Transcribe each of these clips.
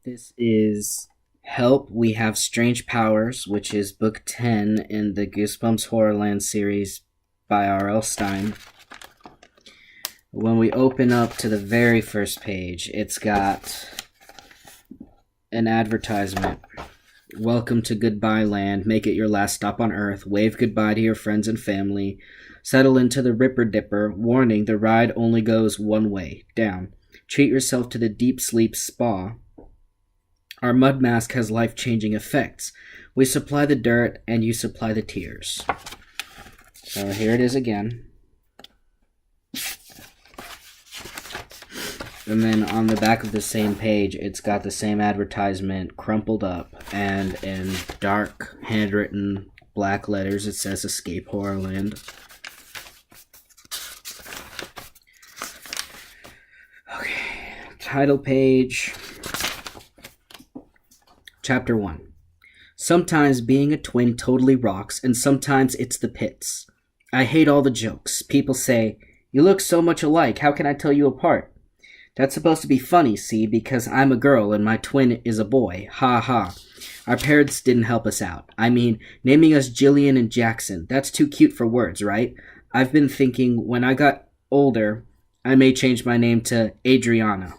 This is Help, We Have Strange Powers, which is book 10 in the Goosebumps HorrorLand series by RL Stine. When we open up to the very first page, it's got an advertisement. Welcome to Goodbye Land. Make it your last stop on Earth. Wave goodbye to your friends and family. Settle into the Ripper Dipper. Warning, the ride only goes one way, down. Treat yourself to the Deep Sleep Spa. Our mud mask has life-changing effects. We supply the dirt, and you supply the tears. So here it is again. And then on the back of the same page, it's got the same advertisement crumpled up, and in dark, handwritten black letters, it says Escape Horrorland. Okay, title page. Chapter 1. Sometimes being a twin totally rocks, and sometimes it's the pits. I hate all the jokes. People say, "You look so much alike, how can I tell you apart?" That's supposed to be funny, see, because I'm a girl and my twin is a boy. Ha ha. Our parents didn't help us out. I mean, naming us Jillian and Jackson, that's too cute for words, right? I've been thinking when I got older, I may change my name to Adriana.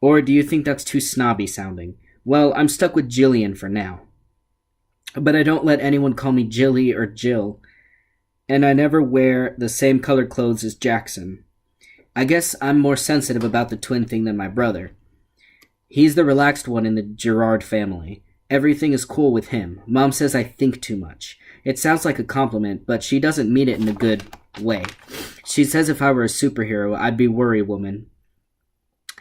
Or do you think that's too snobby sounding? Well, I'm stuck with Jillian for now. But I don't let anyone call me Jilly or Jill, and I never wear the same colored clothes as Jackson. I guess I'm more sensitive about the twin thing than my brother. He's the relaxed one in the Gerard family. Everything is cool with him. Mom says I think too much. It sounds like a compliment, but she doesn't mean it in a good way. She says if I were a superhero, I'd be Worry Woman.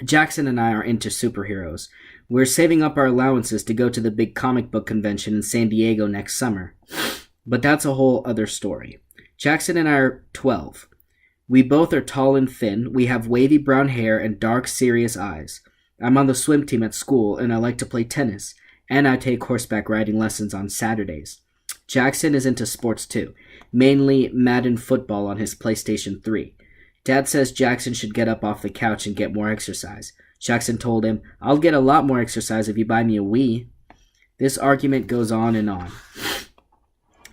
Jackson and I are into superheroes. We're saving up our allowances to go to the big comic book convention in San Diego next summer. But that's a whole other story. Jackson and I are 12. We both are tall and thin. We have wavy brown hair and dark, serious eyes. I'm on the swim team at school, and I like to play tennis. And I take horseback riding lessons on Saturdays. Jackson is into sports too, mainly Madden football on his PlayStation 3. Dad says Jackson should get up off the couch and get more exercise. Jackson told him, "I'll get a lot more exercise if you buy me a Wii." This argument goes on and on.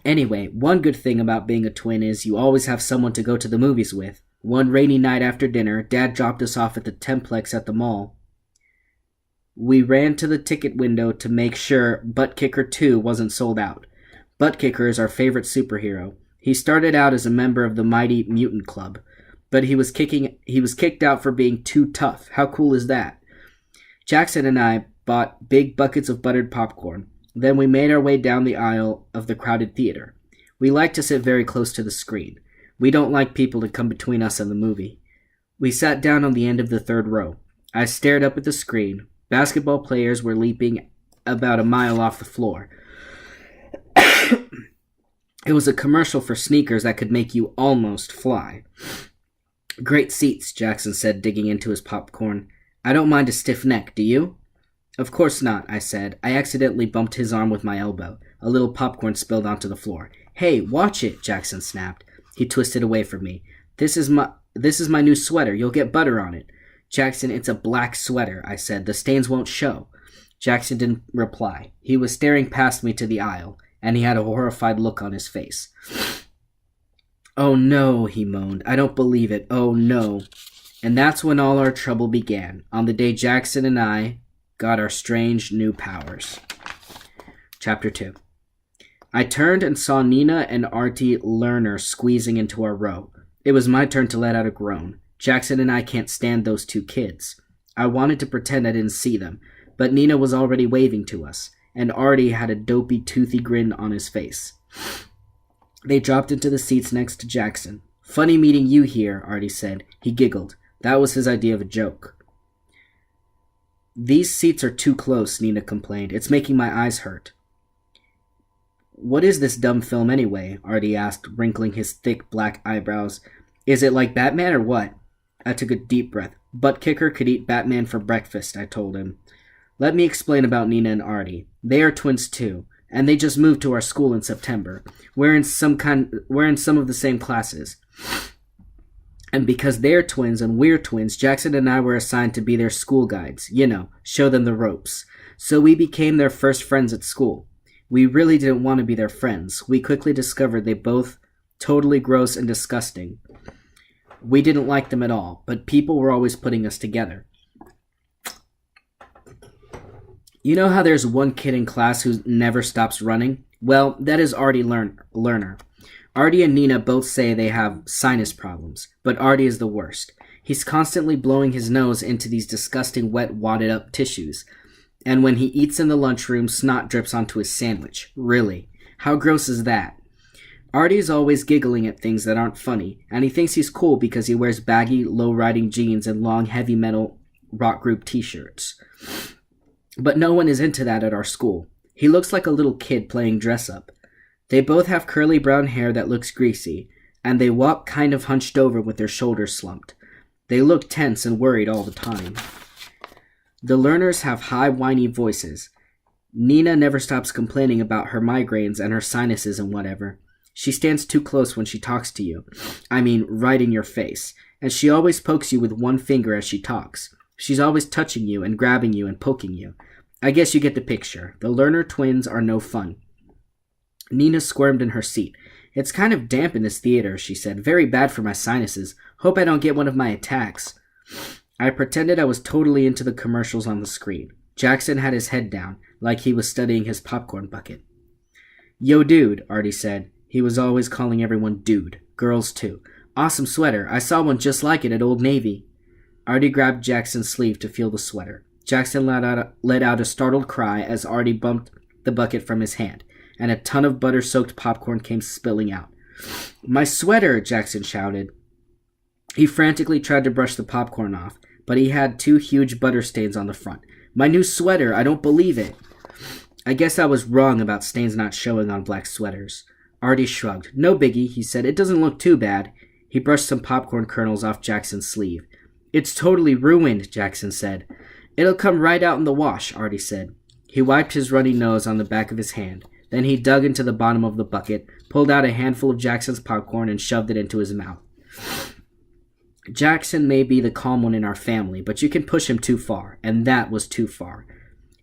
Anyway, one good thing about being a twin is you always have someone to go to the movies with. One rainy night after dinner, Dad dropped us off at the Templex at the mall. We ran to the ticket window to make sure Butt Kicker 2 wasn't sold out. Butt Kicker is our favorite superhero. He started out as a member of the Mighty Mutant Club, but he was kicked out for being too tough. How cool is that? Jackson and I bought big buckets of buttered popcorn. Then we made our way down the aisle of the crowded theater. We like to sit very close to the screen. We don't like people to come between us and the movie. We sat down on the end of the third row. I stared up at the screen. Basketball players were leaping about a mile off the floor. It was a commercial for sneakers that could make you almost fly. "Great seats," Jackson said, digging into his popcorn. "I don't mind a stiff neck, do you?" "Of course not," I said. I accidentally bumped his arm with my elbow. A little popcorn spilled onto the floor. "Hey, watch it," Jackson snapped. He twisted away from me. This is my new sweater. You'll get butter on it." "Jackson, it's a black sweater," I said. "The stains won't show." Jackson didn't reply. He was staring past me to the aisle, and he had a horrified look on his face. "Oh no," he moaned. "I don't believe it. Oh no." And that's when all our trouble began, on the day Jackson and I got our strange new powers. Chapter 2. I turned and saw Nina and RL Lerner squeezing into our row. It was my turn to let out a groan. Jackson and I can't stand those two kids. I wanted to pretend I didn't see them, but Nina was already waving to us, and Artie had a dopey, toothy grin on his face. They dropped into the seats next to Jackson. "Funny meeting you here," Artie said. He giggled. That was his idea of a joke. "These seats are too close," Nina complained. "It's making my eyes hurt." "What is this dumb film anyway?" Artie asked, wrinkling his thick black eyebrows. "Is it like Batman or what?" I took a deep breath. "Butt Kicker could eat Batman for breakfast," I told him. "Let me explain about Nina and Artie. They are twins too, and they just moved to our school in September. We're in some of the same classes. And because they're twins and we're twins, Jackson and I were assigned to be their school guides, show them the ropes. So we became their first friends at school. We really didn't want to be their friends. We quickly discovered they both totally gross and disgusting. We didn't like them at all, but people were always putting us together. You know how there's one kid in class who never stops running? Well, that is Artie Lerner. Artie and Nina both say they have sinus problems, but Artie is the worst. He's constantly blowing his nose into these disgusting wet wadded up tissues. And when he eats in the lunchroom, snot drips onto his sandwich. Really? How gross is that? Artie is always giggling at things that aren't funny, and he thinks he's cool because he wears baggy, low-riding jeans and long, heavy metal rock group t-shirts. But no one is into that at our school. He looks like a little kid playing dress-up. They both have curly brown hair that looks greasy, and they walk kind of hunched over with their shoulders slumped. They look tense and worried all the time. The Lerners have high, whiny voices. Nina never stops complaining about her migraines and her sinuses and whatever. She stands too close when she talks to you. I mean, right in your face. And she always pokes you with one finger as she talks. She's always touching you and grabbing you and poking you. I guess you get the picture. The Lerner twins are no fun. Nina squirmed in her seat. It's kind of damp in this theater, she said. Very bad for my sinuses. Hope I don't get one of my attacks. I pretended I was totally into the commercials on the screen. Jackson had his head down, like he was studying his popcorn bucket. Yo, dude, Artie said. He was always calling everyone dude. Girls, too. Awesome sweater. I saw one just like it at Old Navy. Artie grabbed Jackson's sleeve to feel the sweater. Jackson let out a startled cry as Artie bumped the bucket from his hand, and a ton of butter-soaked popcorn came spilling out. My sweater, Jackson shouted. He frantically tried to brush the popcorn off, but he had 2 huge butter stains on the front. My new sweater, I don't believe it. I guess I was wrong about stains not showing on black sweaters. Artie shrugged. No biggie, he said. It doesn't look too bad. He brushed some popcorn kernels off Jackson's sleeve. It's totally ruined, Jackson said. It'll come right out in the wash, Artie said. He wiped his runny nose on the back of his hand. Then he dug into the bottom of the bucket, pulled out a handful of Jackson's popcorn, and shoved it into his mouth. Jackson may be the calm one in our family, but you can push him too far, and that was too far.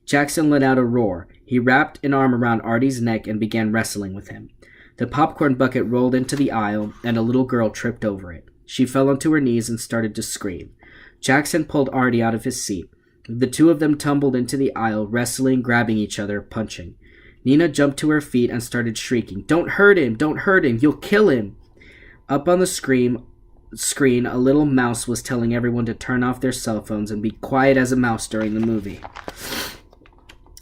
Jackson let out a roar. He wrapped an arm around Artie's neck and began wrestling with him. The popcorn bucket rolled into the aisle, and a little girl tripped over it. She fell onto her knees and started to scream. Jackson pulled Artie out of his seat. The 2 of them tumbled into the aisle, wrestling, grabbing each other, punching. Nina jumped to her feet and started shrieking, Don't hurt him! Don't hurt him! You'll kill him! Up on the screen, a little mouse was telling everyone to turn off their cell phones and be quiet as a mouse during the movie.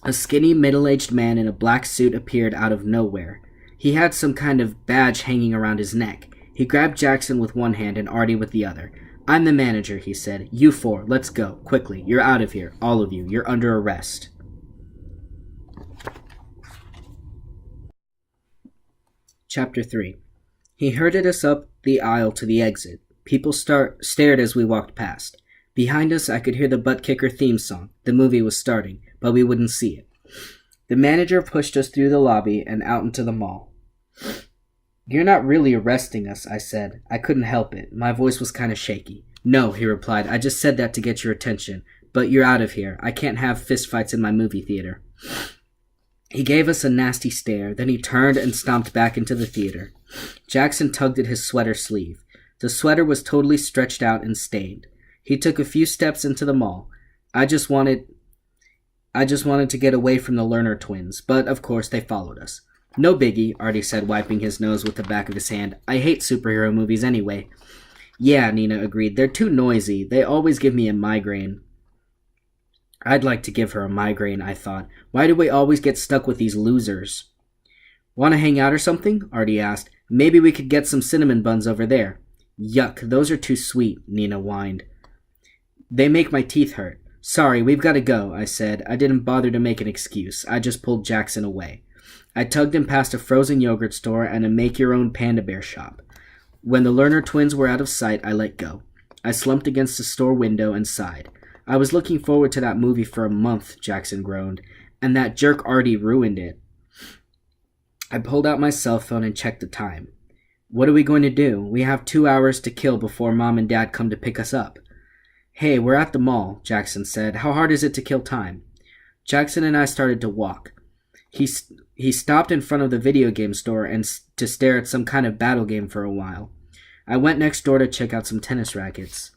A skinny, middle-aged man in a black suit appeared out of nowhere. He had some kind of badge hanging around his neck. He grabbed Jackson with one hand and Artie with the other. I'm the manager, he said. You 4, let's go, quickly. You're out of here, all of you. You're under arrest. Chapter 3. He herded us up the aisle to the exit. People stared as we walked past. Behind us, I could hear the Butt Kicker theme song. The movie was starting, but we wouldn't see it. The manager pushed us through the lobby and out into the mall. You're not really arresting us, I said. I couldn't help it. My voice was kind of shaky. No, he replied. I just said that to get your attention. But you're out of here. I can't have fistfights in my movie theater. He gave us a nasty stare. Then he turned and stomped back into the theater. Jackson tugged at his sweater sleeve. The sweater was totally stretched out and stained. He took a few steps into the mall. I just wanted to get away from the Lerner twins, but of course they followed us. No biggie, Artie said, wiping his nose with the back of his hand. I hate superhero movies anyway. Yeah, Nina agreed. They're too noisy. They always give me a migraine. I'd like to give her a migraine, I thought. Why do we always get stuck with these losers? Want to hang out or something? Artie asked. Maybe we could get some cinnamon buns over there. Yuck, those are too sweet, Nina whined. They make my teeth hurt. Sorry, we've got to go, I said. I didn't bother to make an excuse. I just pulled Jackson away. I tugged him past a frozen yogurt store and a make-your-own panda bear shop. When the Lerner twins were out of sight, I let go. I slumped against the store window and sighed. I was looking forward to that movie for a month, Jackson groaned, and that jerk Artie ruined it. I pulled out my cell phone and checked the time. What are we going to do? We have 2 hours to kill before Mom and Dad come to pick us up. Hey, we're at the mall, Jackson said. How hard is it to kill time? Jackson and I started to walk. He stopped in front of the video game store and to stare at some kind of battle game for a while. I went next door to check out some tennis rackets.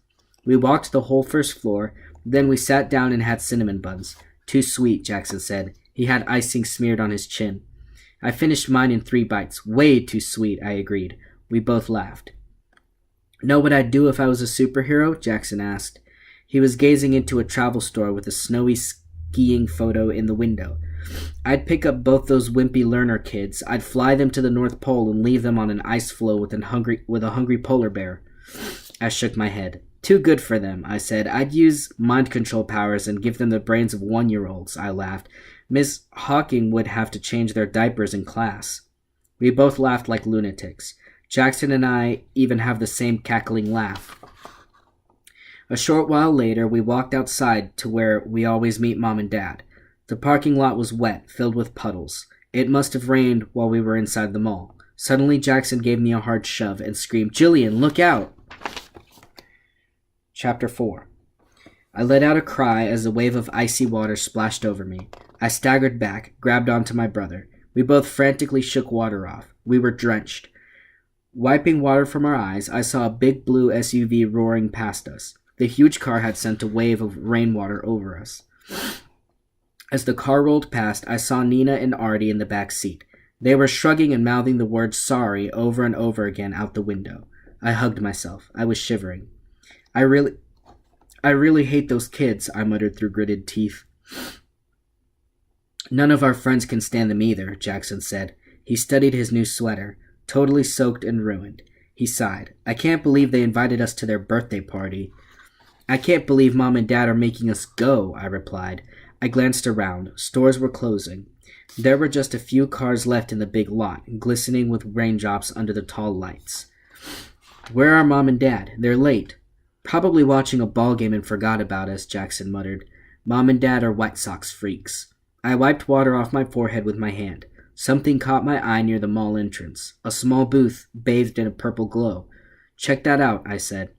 We walked the whole first floor, then we sat down and had cinnamon buns. Too sweet, Jackson said. He had icing smeared on his chin. I finished mine in 3 bites. Way too sweet, I agreed. We both laughed. Know what I'd do if I was a superhero? Jackson asked. He was gazing into a travel store with a snowy skiing photo in the window. I'd pick up both those wimpy learner kids. I'd fly them to the North Pole and leave them on an ice floe with a hungry polar bear. I shook my head. Too good for them, I said. I'd use mind control powers and give them the brains of 1-year-olds, I laughed. Miss Hawking would have to change their diapers in class. We both laughed like lunatics. Jackson and I even have the same cackling laugh. A short while later, we walked outside to where we always meet Mom and Dad. The parking lot was wet, filled with puddles. It must have rained while we were inside the mall. Suddenly, Jackson gave me a hard shove and screamed, "Jillian, look out!" Chapter 4. I let out a cry as a wave of icy water splashed over me. I staggered back, grabbed onto my brother. We both frantically shook water off. We were drenched. Wiping water from our eyes, I saw a big blue SUV roaring past us. The huge car had sent a wave of rainwater over us. As the car rolled past, I saw Nina and Artie in the back seat. They were shrugging and mouthing the word sorry over and over again out the window. I hugged myself. I was shivering. I really hate those kids, I muttered through gritted teeth. None of our friends can stand them either, Jackson said. He studied his new sweater, totally soaked and ruined. He sighed. I can't believe they invited us to their birthday party. I can't believe Mom and Dad are making us go, I replied. I glanced around. Stores were closing. There were just a few cars left in the big lot, glistening with raindrops under the tall lights. Where are Mom and Dad? They're late. Probably watching a ball game and forgot about us, Jackson muttered. Mom and Dad are White Sox freaks. I wiped water off my forehead with my hand. Something caught my eye near the mall entrance. A small booth bathed in a purple glow. Check that out, I said.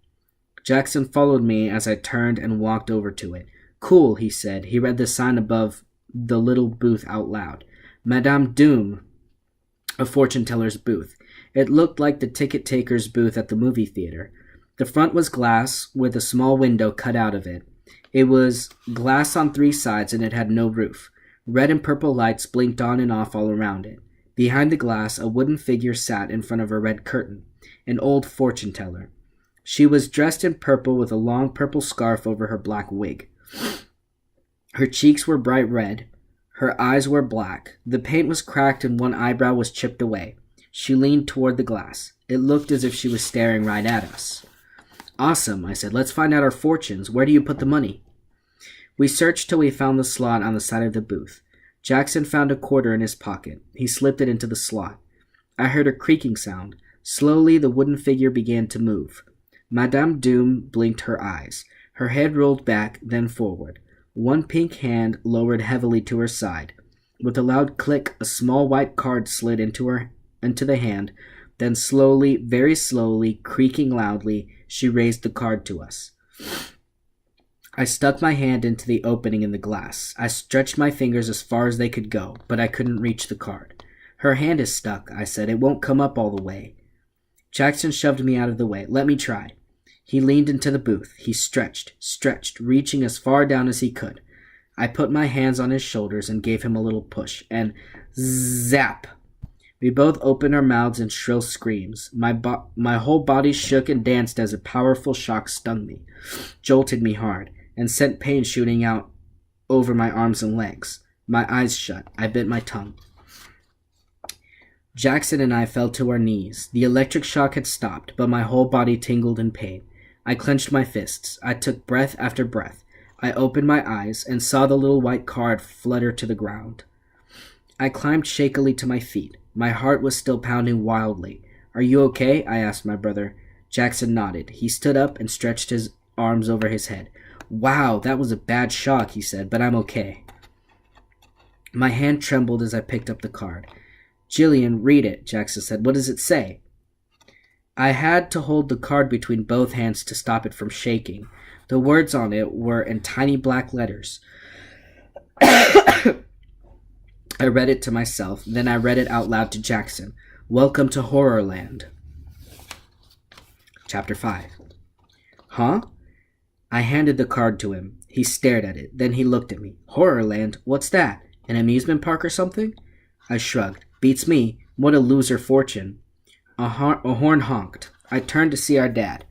Jackson followed me as I turned and walked over to it. Cool, he said. He read the sign above the little booth out loud. Madame Doom, a fortune-teller's booth. It looked like the ticket-taker's booth at the movie theater. The front was glass with a small window cut out of it. It was glass on 3 sides and it had no roof. Red and purple lights blinked on and off all around it. Behind the glass, a wooden figure sat in front of a red curtain, an old fortune-teller. She was dressed in purple with a long purple scarf over her black wig. Her cheeks were bright red. Her eyes were black. The paint was cracked and one eyebrow was chipped away. She leaned toward the glass. It looked as if she was staring right at us. Awesome, I said. Let's find out our fortunes. Where do you put the money? We searched till we found the slot on the side of the booth. Jackson found a quarter in his pocket. He slipped it into the slot. I heard a creaking sound. Slowly, the wooden figure began to move. Madame Doom blinked her eyes. Her head rolled back, then forward. One pink hand lowered heavily to her side. With a loud click, a small white card slid into the hand. Then slowly, very slowly, creaking loudly, she raised the card to us. I stuck my hand into the opening in the glass. I stretched my fingers as far as they could go, but I couldn't reach the card. Her hand is stuck, I said. It won't come up all the way. Jackson shoved me out of the way. Let me try. He leaned into the booth. He stretched, reaching as far down as he could. I put my hands on his shoulders and gave him a little push, and zap! We both opened our mouths in shrill screams. My whole body shook and danced as a powerful shock stung me, jolted me hard, and sent pain shooting out over my arms and legs. My eyes shut. I bit my tongue. Jackson and I fell to our knees. The electric shock had stopped, but my whole body tingled in pain. I clenched my fists. I took breath after breath. I opened my eyes and saw the little white card flutter to the ground. I climbed shakily to my feet. My heart was still pounding wildly. Are you okay? I asked my brother. Jackson nodded. He stood up and stretched his arms over his head. Wow, that was a bad shock, he said, but I'm okay. My hand trembled as I picked up the card. Jillian, read it, Jackson said. What does it say? I had to hold the card between both hands to stop it from shaking. The words on it were in tiny black letters. I read it to myself, then I read it out loud to Jackson. Welcome to HorrorLand. Chapter 5. Huh? I handed the card to him. He stared at it. Then he looked at me. HorrorLand? What's that? An amusement park or something? I shrugged. Beats me. What a loser fortune. A horn honked. I turned to see our dad.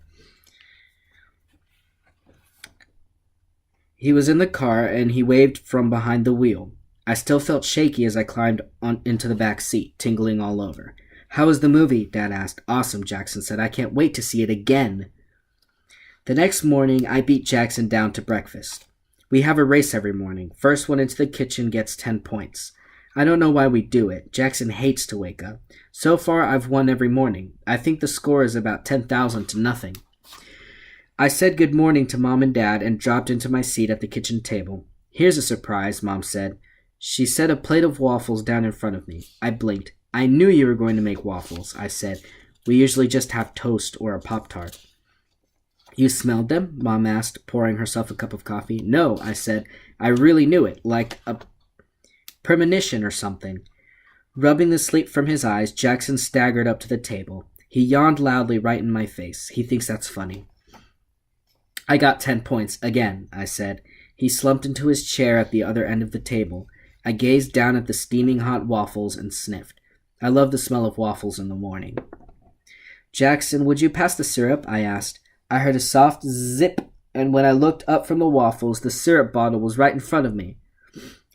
He was in the car, and he waved from behind the wheel. I still felt shaky as I climbed into the back seat, tingling all over. How was the movie? Dad asked. Awesome, Jackson said. I can't wait to see it again. The next morning, I beat Jackson down to breakfast. We have a race every morning. First one into the kitchen gets 10 points. I don't know why we do it. Jackson hates to wake up. So far, I've won every morning. I think the score is about 10,000 to nothing. I said good morning to Mom and Dad and dropped into my seat at the kitchen table. Here's a surprise, Mom said. She set a plate of waffles down in front of me. I blinked. I knew you were going to make waffles, I said. We usually just have toast or a Pop-Tart. You smelled them? Mom asked, pouring herself a cup of coffee. No, I said. I really knew it, like a premonition or something. Rubbing the sleep from his eyes, Jackson staggered up to the table. He yawned loudly right in my face. He thinks that's funny. I got 10 points again, I said. He slumped into his chair at the other end of the table. I gazed down at the steaming hot waffles and sniffed. I love the smell of waffles in the morning. Jackson, would you pass the syrup? I asked. I heard a soft zip, and when I looked up from the waffles, the syrup bottle was right in front of me.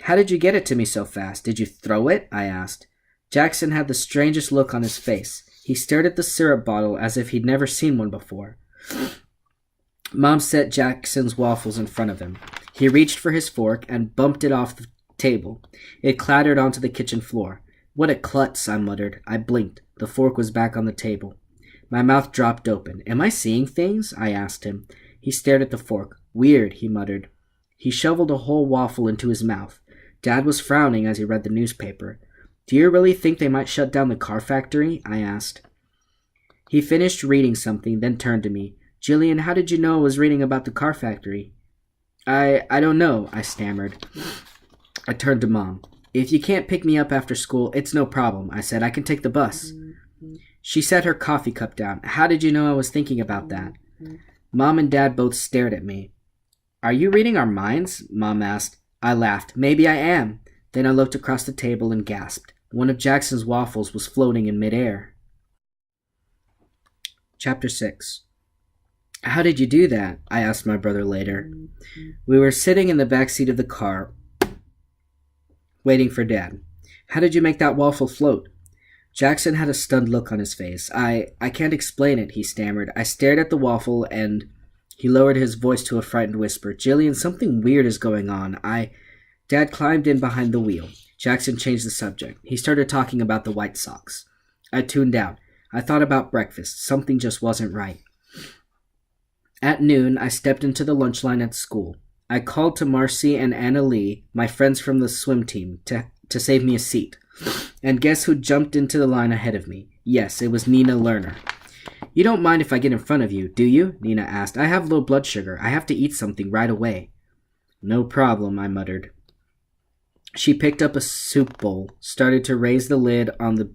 How did you get it to me so fast? Did you throw it? I asked. Jackson had the strangest look on his face. He stared at the syrup bottle as if he'd never seen one before. Mom set Jackson's waffles in front of him. He reached for his fork and bumped it off the table. It clattered onto the kitchen floor. What a klutz, I muttered. I blinked. The fork was back on the table. My mouth dropped open. Am I seeing things? I asked him. He stared at the fork. Weird, he muttered. He shoveled a whole waffle into his mouth. Dad was frowning as he read the newspaper. Do you really think they might shut down the car factory? I asked. He finished reading something, then turned to me. Jillian, how did you know I was reading about the car factory? I don't know, I stammered. I turned to Mom. If you can't pick me up after school, it's no problem, I said. I can take the bus. She set her coffee cup down. How did you know I was thinking about that? Mom and Dad both stared at me. Are you reading our minds? Mom asked. I laughed. Maybe I am. Then I looked across the table and gasped. One of Jackson's waffles was floating in midair. Chapter 6. How did you do that? I asked my brother later. We were sitting in the back seat of the car, waiting for Dad. How did you make that waffle float? Jackson had a stunned look on his face. I can't explain it, he stammered. I stared at the waffle, and he lowered his voice to a frightened whisper. Jillian, something weird is going on. Dad climbed in behind the wheel. Jackson changed the subject. He started talking about the White Sox. I tuned out. I thought about breakfast. Something just wasn't right. At noon, I stepped into the lunch line at school. I called to Marcy and Anna Lee, my friends from the swim team, to save me a seat. And guess who jumped into the line ahead of me? Yes, it was Nina Lerner. You don't mind if I get in front of you, do you? Nina asked. I have low blood sugar. I have to eat something right away. No problem, I muttered. She picked up a soup bowl, started to raise the lid on the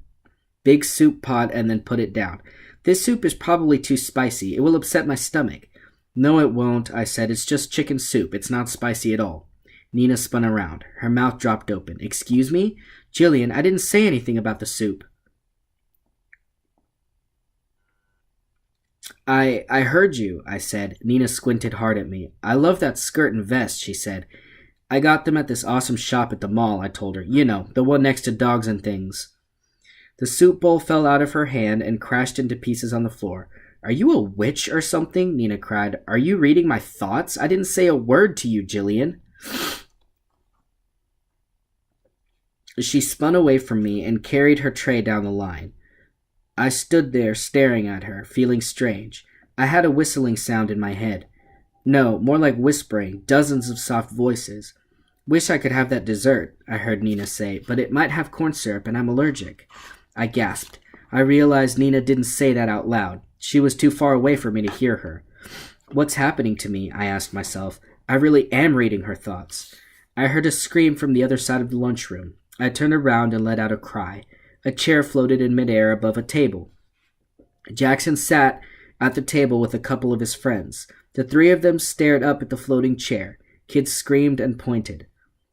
big soup pot, and then put it down. This soup is probably too spicy. It will upset my stomach. No, it won't, I said. It's just chicken soup. It's not spicy at all. Nina spun around. Her mouth dropped open. Excuse me? Jillian, I didn't say anything about the soup. I heard you, I said. Nina squinted hard at me. I love that skirt and vest, she said. I got them at this awesome shop at the mall, I told her. You know, the one next to Dogs and Things. The soup bowl fell out of her hand and crashed into pieces on the floor. Are you a witch or something? Nina cried. Are you reading my thoughts? I didn't say a word to you, Jillian. She spun away from me and carried her tray down the line. I stood there staring at her, feeling strange. I had a whistling sound in my head. No, more like whispering, dozens of soft voices. Wish I could have that dessert, I heard Nina say, but it might have corn syrup and I'm allergic. I gasped. I realized Nina didn't say that out loud. She was too far away for me to hear her. What's happening to me? I asked myself. I really am reading her thoughts. I heard a scream from the other side of the lunchroom. I turned around and let out a cry. A chair floated in midair above a table. Jackson sat at the table with a couple of his friends. The three of them stared up at the floating chair. Kids screamed and pointed.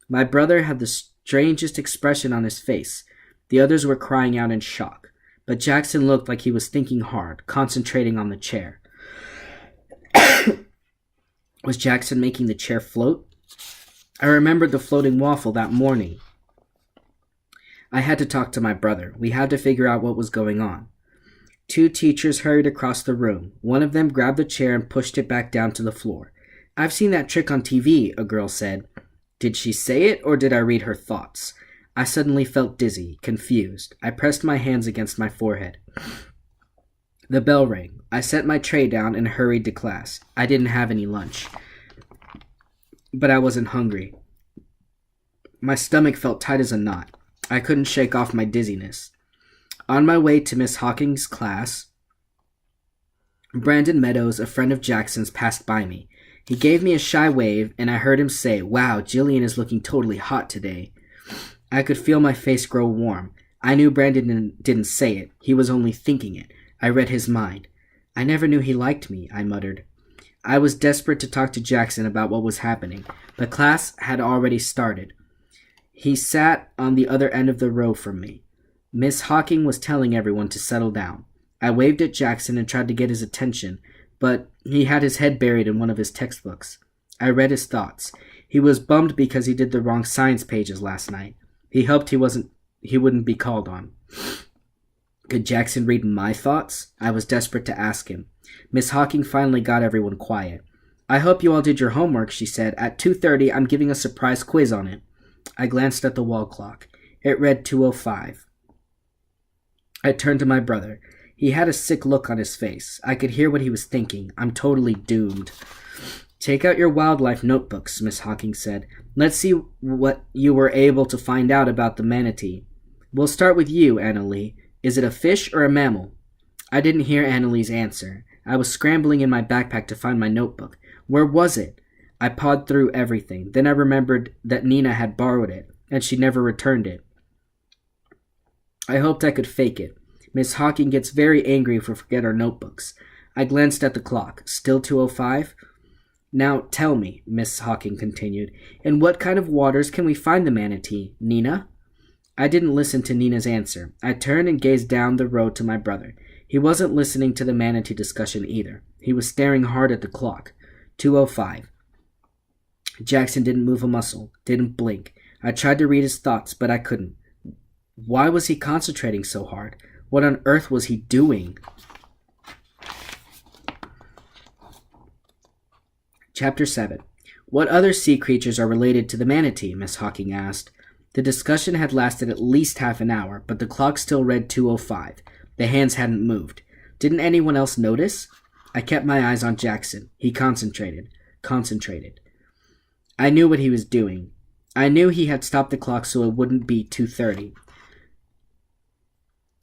My brother had the strangest expression on his face. The others were crying out in shock. But Jackson looked like he was thinking hard, concentrating on the chair. Was Jackson making the chair float? I remembered the floating waffle that morning. I had to talk to my brother. We had to figure out what was going on. Two teachers hurried across the room. One of them grabbed the chair and pushed it back down to the floor. I've seen that trick on TV, a girl said. Did she say it, or did I read her thoughts? I suddenly felt dizzy, confused. I pressed my hands against my forehead. The bell rang. I set my tray down and hurried to class. I didn't have any lunch, but I wasn't hungry. My stomach felt tight as a knot. I couldn't shake off my dizziness. On my way to Miss Hawking's class, Brandon Meadows, a friend of Jackson's, passed by me. He gave me a shy wave, and I heard him say, "Wow, Jillian is looking totally hot today." I could feel my face grow warm. I knew Brandon didn't say it. He was only thinking it. I read his mind. I never knew he liked me, I muttered. I was desperate to talk to Jackson about what was happening, but class had already started. He sat on the other end of the row from me. Miss Hawking was telling everyone to settle down. I waved at Jackson and tried to get his attention, but he had his head buried in one of his textbooks. I read his thoughts. He was bummed because he did the wrong science pages last night. He hoped he wouldn't be called on. Could Jackson read my thoughts? I was desperate to ask him. Miss Hawking finally got everyone quiet. I hope you all did your homework, she said. At 2:30, I'm giving a surprise quiz on it. I glanced at the wall clock. It read 2:05. I turned to my brother. He had a sick look on his face. I could hear what he was thinking. I'm totally doomed. Take out your wildlife notebooks, Miss Hawking said. Let's see what you were able to find out about the manatee. We'll start with you, Annalee. Is it a fish or a mammal? I didn't hear Annalee's answer. I was scrambling in my backpack to find my notebook. Where was it? I pawed through everything. Then I remembered that Nina had borrowed it, and she never returned it. I hoped I could fake it. Miss Hawking gets very angry if we forget our notebooks. I glanced at the clock. Still 2:05? Now tell me, Miss Hawking continued, in what kind of waters can we find the manatee, Nina? I didn't listen to Nina's answer. I turned and gazed down the road to my brother. He wasn't listening to the manatee discussion either. He was staring hard at the clock. 2:05. Jackson didn't move a muscle, didn't blink. I tried to read his thoughts, but I couldn't. Why was he concentrating so hard? What on earth was he doing? Chapter 7. What other sea creatures are related to the manatee? Miss Hawking asked. The discussion had lasted at least half an hour, but the clock still read 2:05. The hands hadn't moved. Didn't anyone else notice? I kept my eyes on Jackson. He concentrated. I knew what he was doing. I knew he had stopped the clock so it wouldn't be 2:30.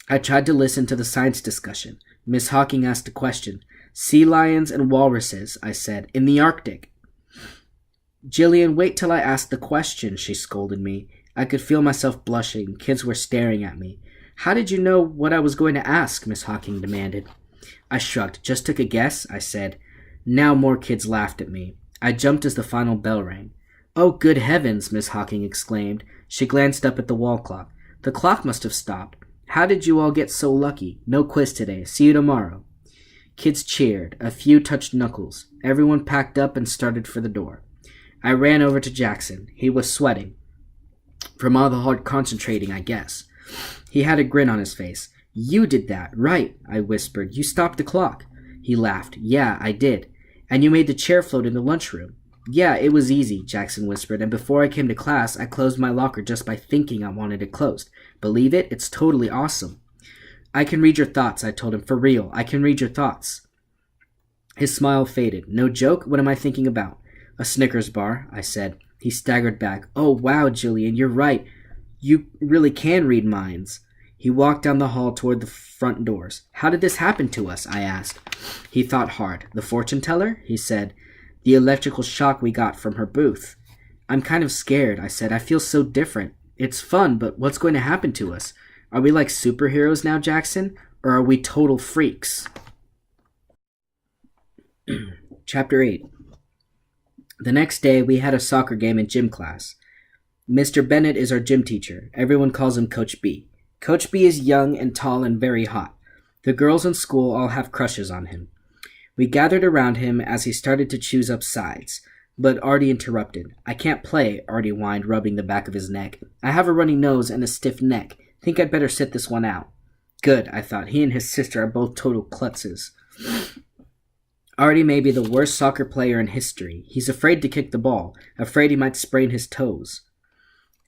I tried to listen to the science discussion. Miss Hawking asked a question. Sea lions and walruses, I said, in the Arctic. Jillian, wait till I ask the question, she scolded me. I could feel myself blushing. Kids were staring at me. How did you know what I was going to ask? Miss Hawking demanded. I shrugged. Just took a guess, I said. Now more kids laughed at me. I jumped as the final bell rang. Oh, good heavens, Miss Hawking exclaimed. She glanced up at the wall clock. The clock must have stopped. How did you all get so lucky? No quiz today. See you tomorrow. Kids cheered. A few touched knuckles. Everyone packed up and started for the door. I ran over to Jackson. He was sweating. From all the hard concentrating, I guess. He had a grin on his face. You did that, right, I whispered. You stopped the clock. He laughed. Yeah, I did. And you made the chair float in the lunchroom. Yeah, it was easy, Jackson whispered, and before I came to class, I closed my locker just by thinking I wanted it closed. Believe it? It's totally awesome. I can read your thoughts, I told him. For real, I can read your thoughts. His smile faded. No joke? What am I thinking about? A Snickers bar, I said. He staggered back. Oh, wow, Jillian, you're right. You really can read minds. He walked down the hall toward the front doors. How did this happen to us? I asked. He thought hard. The fortune teller? He said. The electrical shock we got from her booth. I'm kind of scared, I said. I feel so different. It's fun, but what's going to happen to us? Are we like superheroes now, Jackson? Or are we total freaks? Chapter 8. The next day, we had a soccer game in gym class. Mr. Bennett is our gym teacher. Everyone calls him Coach B. Coach B is young and tall and very hot. The girls in school all have crushes on him. We gathered around him as he started to choose up sides, but Artie interrupted. I can't play, Artie whined, rubbing the back of his neck. I have a runny nose and a stiff neck. Think I'd better sit this one out. Good, I thought. He and his sister are both total klutzes. Artie may be the worst soccer player in history. He's afraid to kick the ball, afraid he might sprain his toes.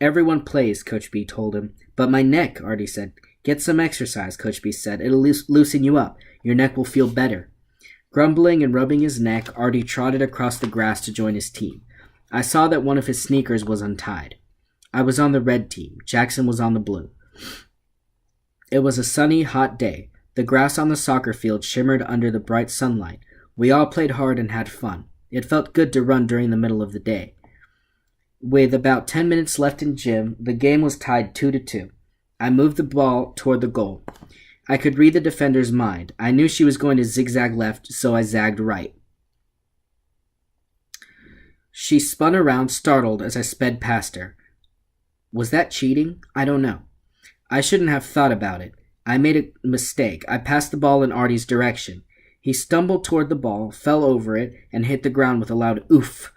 Everyone plays, Coach B told him. But my neck, Artie said. Get some exercise, Coach B said. It'll loosen you up. Your neck will feel better. Grumbling and rubbing his neck, Artie trotted across the grass to join his team. I saw that one of his sneakers was untied. I was on the red team. Jackson was on the blue. It was a sunny, hot day. The grass on the soccer field shimmered under the bright sunlight. We all played hard and had fun. It felt good to run during the middle of the day. With about 10 minutes left in gym, the game was tied 2-2. I moved the ball toward the goal. I could read the defender's mind. I knew she was going to zigzag left, so I zagged right. She spun around, startled, as I sped past her. Was that cheating? I don't know. I shouldn't have thought about it. I made a mistake. I passed the ball in Artie's direction. He stumbled toward the ball, fell over it, and hit the ground with a loud oof.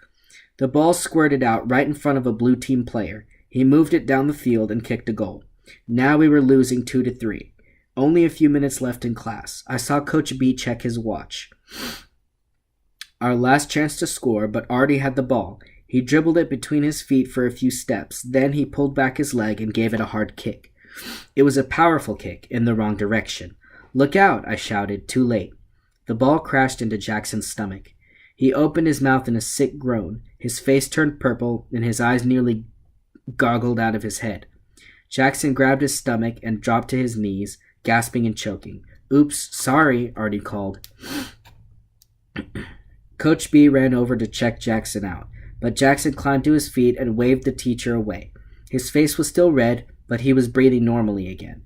The ball squirted out right in front of a blue team player. He moved it down the field and kicked a goal. Now we were losing 2-3. Only a few minutes left in class. I saw Coach B check his watch. Our last chance to score, but Artie had the ball. He dribbled it between his feet for a few steps. Then he pulled back his leg and gave it a hard kick. It was a powerful kick in the wrong direction. Look out, I shouted, too late. The ball crashed into Jackson's stomach. He opened his mouth in a sick groan. His face turned purple, and his eyes nearly goggled out of his head. Jackson grabbed his stomach and dropped to his knees, gasping and choking. Oops, sorry, Artie called. Coach B ran over to check Jackson out, but Jackson climbed to his feet and waved the teacher away. His face was still red, but he was breathing normally again.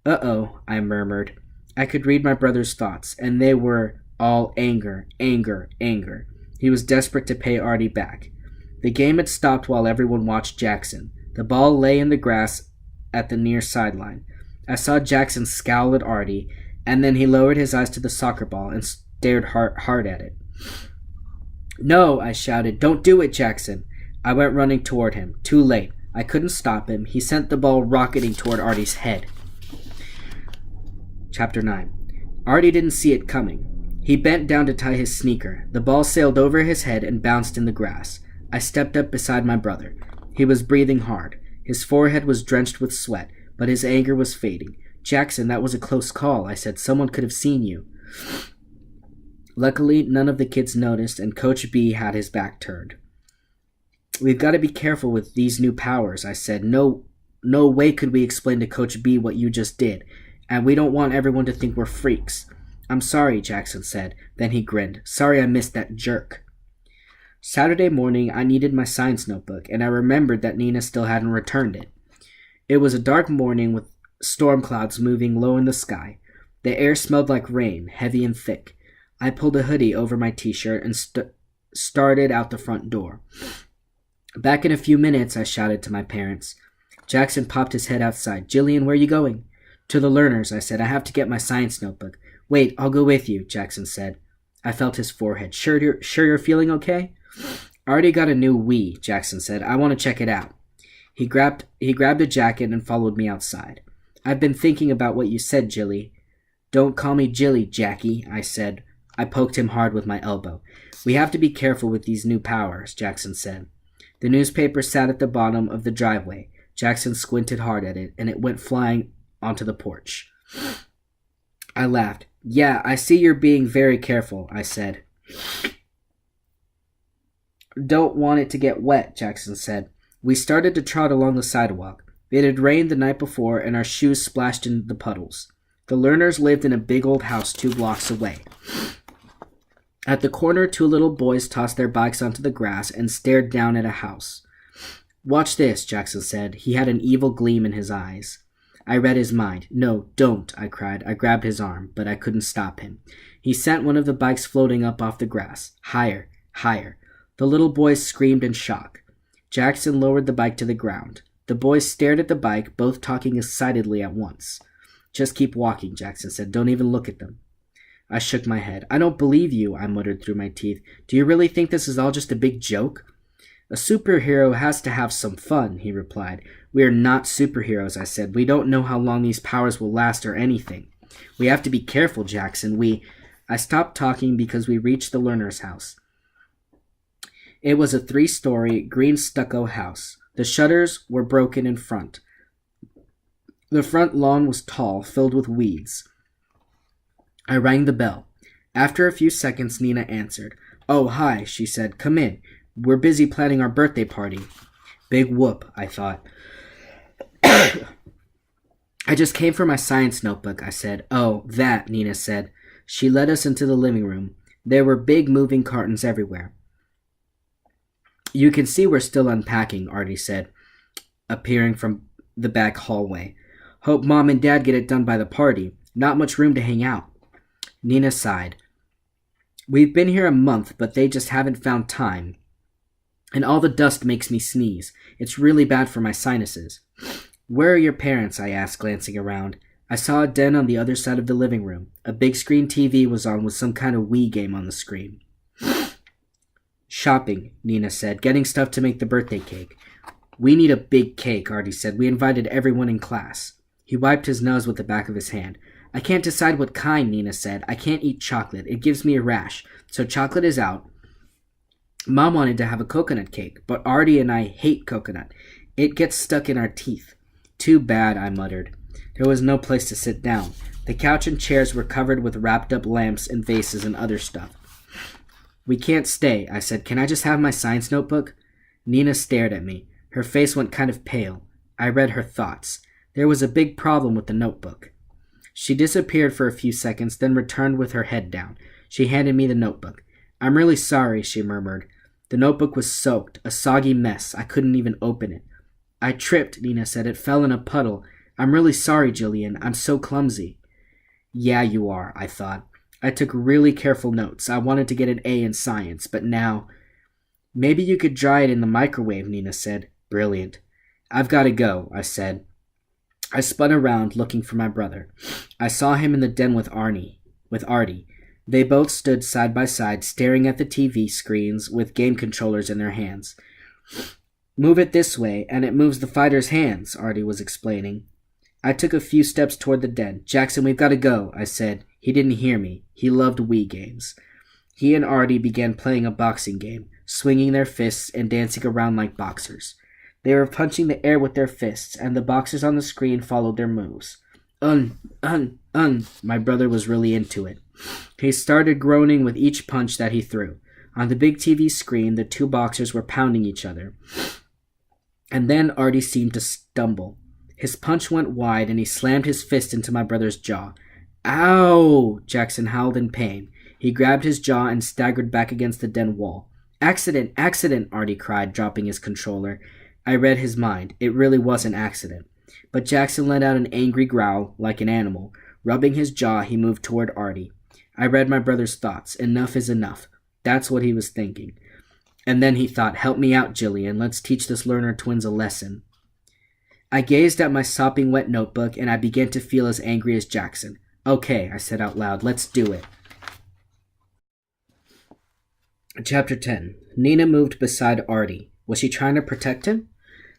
Uh-oh, I murmured. I could read my brother's thoughts, and they were all anger, anger, anger. He was desperate to pay Artie back. The game had stopped while everyone watched Jackson. The ball lay in the grass at the near sideline. I saw Jackson scowl at Artie, and then he lowered his eyes to the soccer ball and stared hard at it. No, I shouted. Don't do it, Jackson. I went running toward him. Too late. I couldn't stop him. He sent the ball rocketing toward Artie's head. Chapter 9. Artie didn't see it coming. He bent down to tie his sneaker. The ball sailed over his head and bounced in the grass. I stepped up beside my brother. He was breathing hard. His forehead was drenched with sweat, but his anger was fading. Jackson, that was a close call, I said. Someone could have seen you. Luckily, none of the kids noticed, and Coach B had his back turned. We've got to be careful with these new powers, I said. No way could we explain to Coach B what you just did, and we don't want everyone to think we're freaks. I'm sorry, Jackson said. Then he grinned. Sorry I missed that jerk. Saturday morning, I needed my science notebook, and I remembered that Nina still hadn't returned it. It was a dark morning with storm clouds moving low in the sky. The air smelled like rain, heavy and thick. I pulled a hoodie over my t-shirt and started out the front door. Back in a few minutes, I shouted to my parents. Jackson popped his head outside. Jillian, where are you going? To the Lerners, I said. I have to get my science notebook. Wait, I'll go with you, Jackson said. I felt his forehead. Sure you're feeling okay? Already got a new Wii, Jackson said. I want to check it out. He grabbed a jacket and followed me outside. I've been thinking about what you said, Jilly. Don't call me Jilly, Jackie, I said. I poked him hard with my elbow. We have to be careful with these new powers, Jackson said. The newspaper sat at the bottom of the driveway. Jackson squinted hard at it, and it went flying onto the porch. I laughed. Yeah, I see you're being very careful, I said. Don't want it to get wet, Jackson said. We started to trot along the sidewalk. It had rained the night before, and our shoes splashed in the puddles. The Lerners lived in a big old house 2 blocks away. At the corner, 2 little boys tossed their bikes onto the grass and stared down at a house. "Watch this," Jackson said. He had an evil gleam in his eyes. I read his mind. "No, don't," I cried. I grabbed his arm, but I couldn't stop him. He sent one of the bikes floating up off the grass. Higher, higher. The little boys screamed in shock. Jackson lowered the bike to the ground. The boys stared at the bike, both talking excitedly at once. "Just keep walking," Jackson said. "Don't even look at them." I shook my head. "I don't believe you," I muttered through my teeth. "Do you really think this is all just a big joke?" "A superhero has to have some fun," he replied. "We are not superheroes," I said. "We don't know how long these powers will last or anything. We have to be careful, Jackson. I stopped talking because we reached the Lerners' house. It was a 3-story, green stucco house. The shutters were broken in front. The front lawn was tall, filled with weeds. I rang the bell. After a few seconds, Nina answered. "Oh, hi," she said. "Come in. We're busy planning our birthday party." Big whoop, I thought. "I just came for my science notebook," I said. "Oh, that," Nina said. She led us into the living room. There were big moving cartons everywhere. "You can see we're still unpacking," Artie said, appearing from the back hallway. "Hope Mom and Dad get it done by the party. Not much room to hang out." Nina sighed. "We've been here a month, but they just haven't found time. And all the dust makes me sneeze. It's really bad for my sinuses." "Where are your parents?" I asked, glancing around. I saw a den on the other side of the living room. A big screen TV was on with some kind of Wii game on the screen. "Shopping," Nina said, "getting stuff to make the birthday cake." "We need a big cake," Artie said. "We invited everyone in class." He wiped his nose with the back of his hand. "I can't decide what kind," Nina said. "I can't eat chocolate. It gives me a rash. So chocolate is out." Mom wanted to have a coconut cake, but Artie and I hate coconut. It gets stuck in our teeth. "Too bad," I muttered. There was no place to sit down. The couch and chairs were covered with wrapped-up lamps and vases and other stuff. "We can't stay," I said. "Can I just have my science notebook?" Nina stared at me. Her face went kind of pale. I read her thoughts. There was a big problem with the notebook. She disappeared for a few seconds, then returned with her head down. She handed me the notebook. "I'm really sorry," she murmured. The notebook was soaked, a soggy mess. I couldn't even open it. "I tripped," Nina said. "It fell in a puddle. I'm really sorry, Jillian. I'm so clumsy." Yeah, you are, I thought. I took really careful notes. I wanted to get an A in science, but now... "Maybe you could dry it in the microwave," Nina said. "Brilliant." "I've got to go," I said. I spun around, looking for my brother. I saw him in the den with Artie. They both stood side by side, staring at the TV screens with game controllers in their hands. "Move it this way, and it moves the fighter's hands," Artie was explaining. I took a few steps toward the den. "Jackson, we've got to go," I said. He didn't hear me. He loved Wii games. He and Artie began playing a boxing game, swinging their fists and dancing around like boxers. They were punching the air with their fists, and the boxers on the screen followed their moves. My brother was really into it. He started groaning with each punch that he threw. On the big TV screen, the 2 boxers were pounding each other. And then Artie seemed to stumble. His punch went wide, and he slammed his fist into my brother's jaw. "Ow!" Jackson howled in pain. He grabbed his jaw and staggered back against the den wall. "Accident! Accident!" Artie cried, dropping his controller. I read his mind. It really was an accident. But Jackson let out an angry growl, like an animal. Rubbing his jaw, he moved toward Artie. I read my brother's thoughts. Enough is enough. That's what he was thinking. And then he thought, "Help me out, Jillian. Let's teach this Lerner twins a lesson." I gazed at my sopping wet notebook, and I began to feel as angry as Jackson. "Okay," I said out loud. "Let's do it." Chapter 10. Nina moved beside Artie. Was she trying to protect him?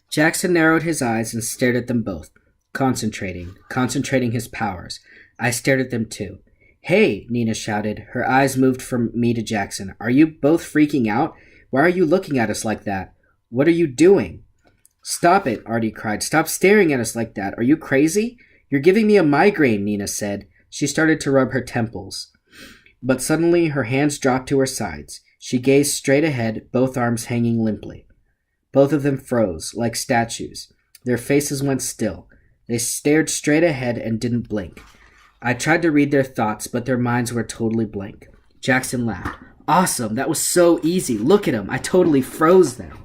Jackson narrowed his eyes and stared at them both, concentrating his powers. I stared at them too. "Hey," Nina shouted. Her eyes moved from me to Jackson. "Are you both freaking out? Why are you looking at us like that? What are you doing?" "Stop it," Artie cried. "Stop staring at us like that. Are you crazy? You're giving me a migraine," Nina said. She started to rub her temples. But suddenly her hands dropped to her sides. She gazed straight ahead, both arms hanging limply. Both of them froze, like statues. Their faces went still. They stared straight ahead and didn't blink. I tried to read their thoughts, but their minds were totally blank. Jackson laughed. Awesome, that was so easy. Look at them. I totally froze them.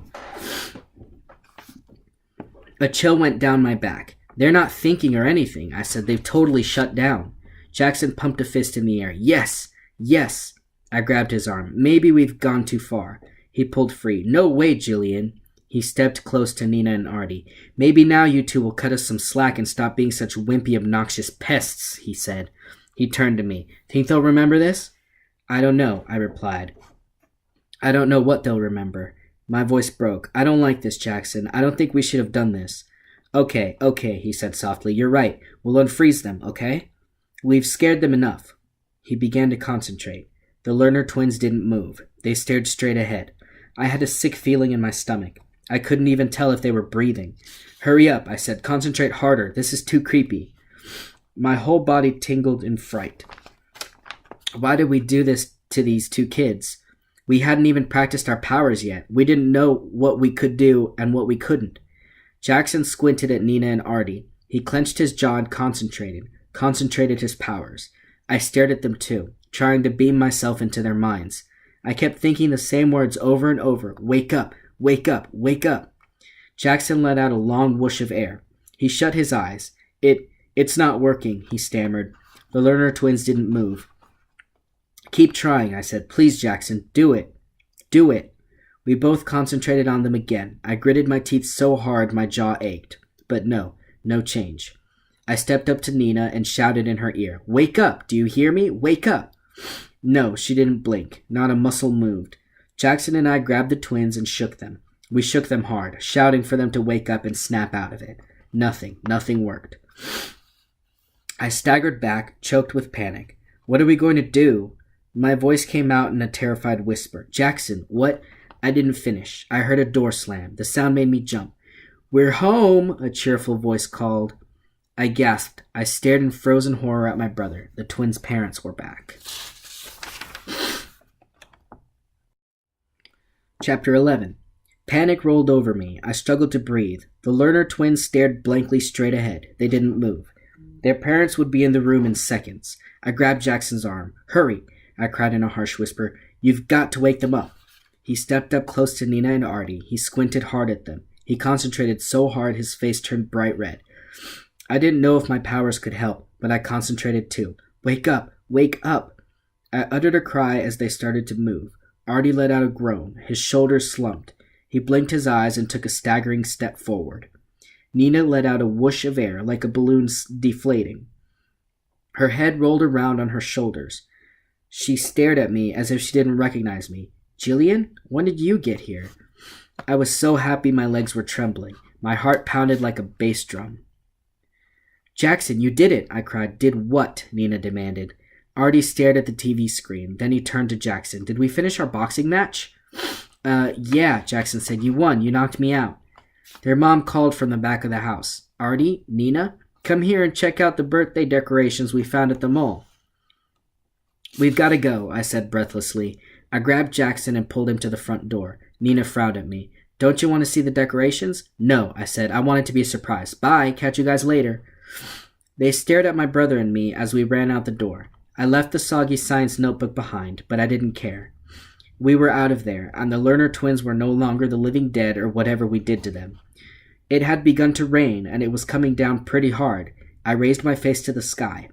A chill went down my back. They're not thinking or anything, I said. They've totally shut down. Jackson pumped a fist in the air. Yes, yes. I grabbed his arm. Maybe we've gone too far. He pulled free. No way, Jillian. He stepped close to Nina and Artie. Maybe now you two will cut us some slack and stop being such wimpy, obnoxious pests, he said. He turned to me. Think they'll remember this? I don't know, I replied. I don't know what they'll remember. My voice broke. I don't like this, Jackson. I don't think we should have done this. Okay, he said softly. You're right. We'll unfreeze them, okay? We've scared them enough. He began to concentrate. The Lerner twins didn't move. They stared straight ahead. I had a sick feeling in my stomach. I couldn't even tell if they were breathing. Hurry up, I said. Concentrate harder. This is too creepy. My whole body tingled in fright. Why did we do this to these two kids? We hadn't even practiced our powers yet. We didn't know what we could do and what we couldn't. Jackson squinted at Nina and Artie. He clenched his jaw and concentrated his powers. I stared at them too, trying to beam myself into their minds. I kept thinking the same words over and over. Wake up, wake up, wake up. Jackson let out a long whoosh of air. He shut his eyes. It's not working, he stammered. The Lerner twins didn't move. Keep trying, I said. Please, Jackson, do it. Do it. We both concentrated on them again. I gritted my teeth so hard my jaw ached. But no change. I stepped up to Nina and shouted in her ear, Wake up! Do you hear me? Wake up! No, she didn't blink. Not a muscle moved. Jackson and I grabbed the twins and shook them. We shook them hard, shouting for them to wake up and snap out of it. Nothing worked. I staggered back, choked with panic. What are we going to do? My voice came out in a terrified whisper. Jackson, what? I didn't finish. I heard a door slam. The sound made me jump. We're home, a cheerful voice called. I gasped. I stared in frozen horror at my brother. The twins' parents were back. Chapter 11. Panic rolled over me. I struggled to breathe. The Lerner twins stared blankly straight ahead. They didn't move. Their parents would be in the room in seconds. I grabbed Jackson's arm. Hurry, I cried in a harsh whisper. You've got to wake them up. He stepped up close to Nina and Artie. He squinted hard at them. He concentrated so hard his face turned bright red. I didn't know if my powers could help, but I concentrated too. Wake up! Wake up! I uttered a cry as they started to move. Artie let out a groan. His shoulders slumped. He blinked his eyes and took a staggering step forward. Nina let out a whoosh of air like a balloon deflating. Her head rolled around on her shoulders. She stared at me as if she didn't recognize me. Jillian, when did you get here? I was so happy my legs were trembling. My heart pounded like a bass drum. Jackson, you did it, I cried. Did what? Nina demanded. Artie stared at the TV screen. Then he turned to Jackson. Did we finish our boxing match? Yeah, Jackson said. You won. You knocked me out. Their mom called from the back of the house. Artie, Nina, come here and check out the birthday decorations we found at the mall. We've got to go, I said breathlessly. I grabbed Jackson and pulled him to the front door. Nina frowned at me. Don't you want to see the decorations? No, I said. I want it to be a surprise. Bye. Catch you guys later. They stared at my brother and me as we ran out the door. I left the soggy science notebook behind, but I didn't care. We were out of there, and the Lerner twins were no longer the living dead or whatever we did to them. It had begun to rain, and it was coming down pretty hard. I raised my face to the sky.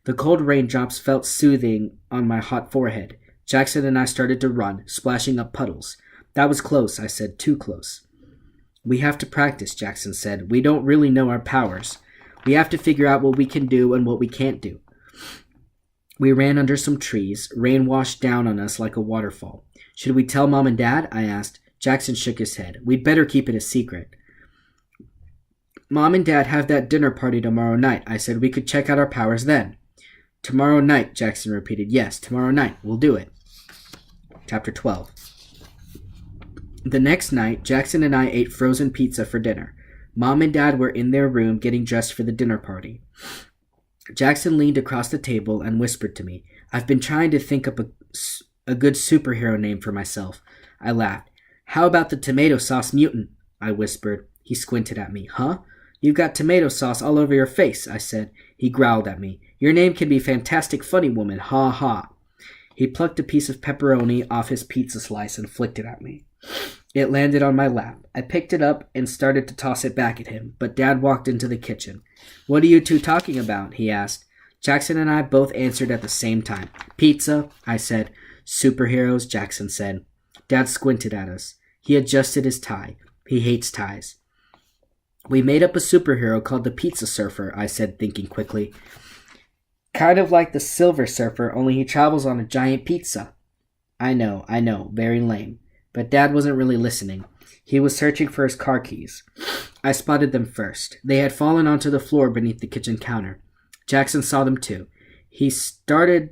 The cold raindrops felt soothing on my hot forehead. Jackson and I started to run, splashing up puddles. That was close, I said, too close. We have to practice, Jackson said. We don't really know our powers. We have to figure out what we can do and what we can't do. We ran under some trees. Rain washed down on us like a waterfall. Should we tell Mom and Dad? I asked. Jackson shook his head. We'd better keep it a secret. Mom and Dad have that dinner party tomorrow night. I said we could check out our powers then. Tomorrow night, Jackson repeated. Yes, tomorrow night. We'll do it. Chapter 12. The next night, Jackson and I ate frozen pizza for dinner. Mom and Dad were in their room getting dressed for the dinner party. Jackson leaned across the table and whispered to me, I've been trying to think up a good superhero name for myself. I laughed. How about the tomato sauce mutant? I whispered. He squinted at me. Huh? You've got tomato sauce all over your face, I said. He growled at me. Your name can be Fantastic Funny Woman. Ha ha. He plucked a piece of pepperoni off his pizza slice and flicked it at me. It landed on my lap. I picked it up and started to toss it back at him, but Dad walked into the kitchen. What are you two talking about? He asked. Jackson and I both answered at the same time. Pizza, I said. Superheroes, Jackson said. Dad squinted at us. He adjusted his tie. He hates ties. We made up a superhero called the Pizza Surfer, I said, thinking quickly. Kind of like the Silver Surfer, only he travels on a giant pizza. I know, very lame. But Dad wasn't really listening. He was searching for his car keys. I spotted them first. They had fallen onto the floor beneath the kitchen counter. Jackson saw them too. He stared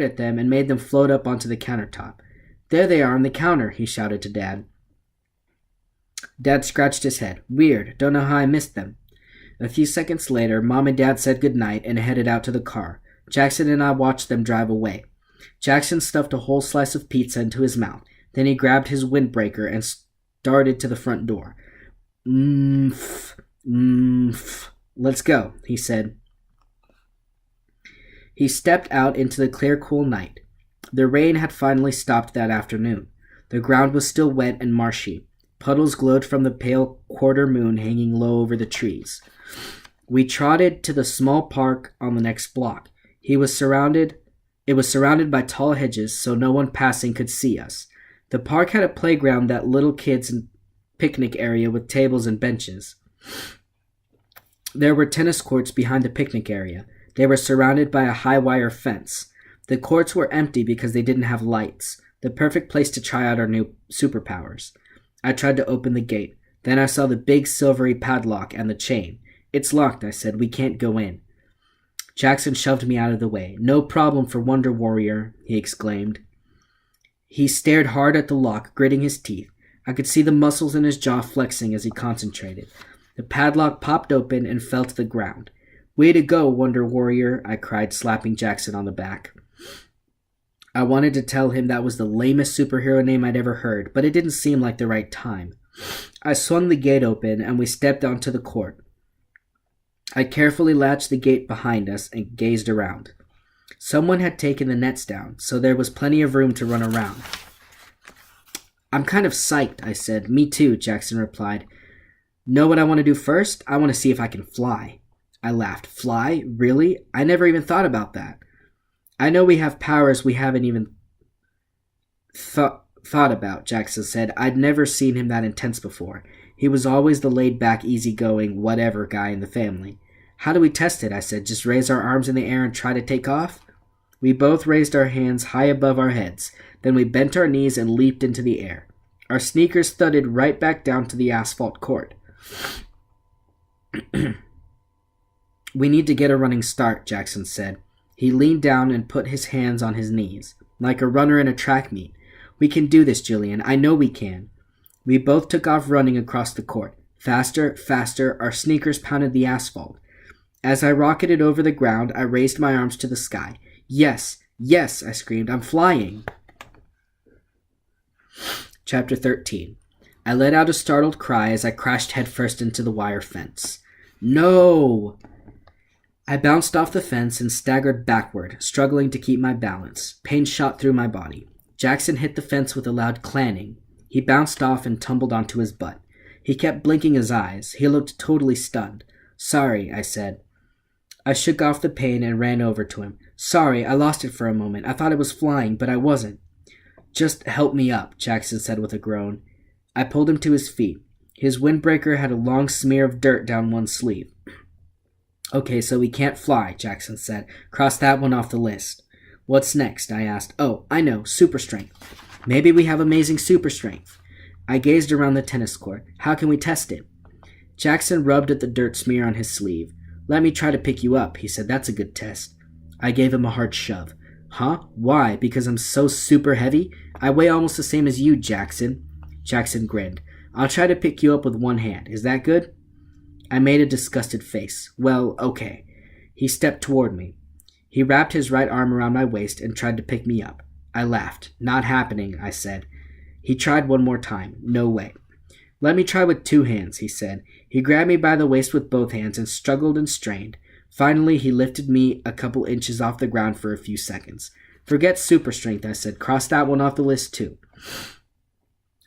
at them and made them float up onto the countertop. There they are on the counter, he shouted to Dad. Dad scratched his head. Weird, don't know how I missed them. A few seconds later, Mom and Dad said goodnight and headed out to the car. Jackson and I watched them drive away. Jackson stuffed a whole slice of pizza into his mouth. Then he grabbed his windbreaker and started to the front door. Let's go, he said. He stepped out into the clear, cool night. The rain had finally stopped that afternoon. The ground was still wet and marshy. Puddles glowed from the pale quarter moon hanging low over the trees. We trotted to the small park on the next block. It was surrounded by tall hedges, so no one passing could see us. The park had a playground that little kids and picnic area with tables and benches. There were tennis courts behind the picnic area. They were surrounded by a high wire fence. The courts were empty because they didn't have lights, the perfect place to try out our new superpowers. I tried to open the gate. Then I saw the big silvery padlock and the chain. It's locked, I said. We can't go in. Jackson shoved me out of the way. No problem for Wonder Warrior, he exclaimed. He stared hard at the lock, gritting his teeth. I could see the muscles in his jaw flexing as he concentrated. The padlock popped open and fell to the ground. Way to go, Wonder Warrior, I cried, slapping Jackson on the back. I wanted to tell him that was the lamest superhero name I'd ever heard, but it didn't seem like the right time. I swung the gate open, and we stepped onto the court. I carefully latched the gate behind us and gazed around. Someone had taken the nets down, so there was plenty of room to run around. I'm kind of psyched, I said. Me too, Jackson replied. Know what I want to do first? I want to see if I can fly. I laughed. Fly? Really? I never even thought about that. I know we have powers we haven't even thought about, Jackson said. I'd never seen him that intense before. He was always the laid-back, easygoing, whatever guy in the family. How do we test it? I said. Just raise our arms in the air and try to take off? We both raised our hands high above our heads. Then we bent our knees and leaped into the air. Our sneakers thudded right back down to the asphalt court. We need to get a running start, Jackson said. He leaned down and put his hands on his knees, like a runner in a track meet. We can do this, Julian. I know we can. We both took off running across the court. Faster, faster, our sneakers pounded the asphalt. As I rocketed over the ground, I raised my arms to the sky. Yes, yes, I screamed. I'm flying. Chapter 13. I let out a startled cry as I crashed headfirst into the wire fence. No! I bounced off the fence and staggered backward, struggling to keep my balance. Pain shot through my body. Jackson hit the fence with a loud clanging. He bounced off and tumbled onto his butt. He kept blinking his eyes. He looked totally stunned. Sorry, I said. I shook off the pain and ran over to him. Sorry, I lost it for a moment. I thought it was flying, but I wasn't. Just help me up, Jackson said with a groan. I pulled him to his feet. His windbreaker had a long smear of dirt down one sleeve. Okay, so we can't fly, Jackson said. Cross that one off the list. What's next? I asked. Oh, I know, super strength. Maybe we have amazing super strength. I gazed around the tennis court. How can we test it? Jackson rubbed at the dirt smear on his sleeve. Let me try to pick you up, he said. That's a good test. I gave him a hard shove. Huh? Why? Because I'm so super heavy? I weigh almost the same as you, Jackson. Jackson grinned. I'll try to pick you up with one hand. Is that good? I made a disgusted face. Well, okay. He stepped toward me. He wrapped his right arm around my waist and tried to pick me up. I laughed. Not happening, I said. He tried one more time. No way. Let me try with 2 hands, he said. He grabbed me by the waist with both hands and struggled and strained. Finally, he lifted me a couple inches off the ground for a few seconds. Forget super strength, I said. Cross that one off the list, too.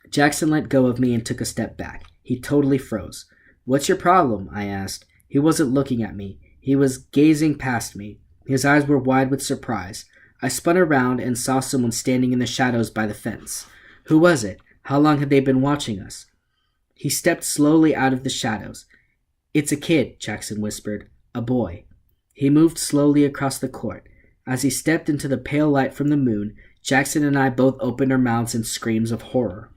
Jackson let go of me and took a step back. He totally froze. What's your problem? I asked. He wasn't looking at me. He was gazing past me. His eyes were wide with surprise. I spun around and saw someone standing in the shadows by the fence. Who was it? How long had they been watching us? He stepped slowly out of the shadows. It's a kid, Jackson whispered. A boy. He moved slowly across the court. As he stepped into the pale light from the moon, Jackson and I both opened our mouths in screams of horror.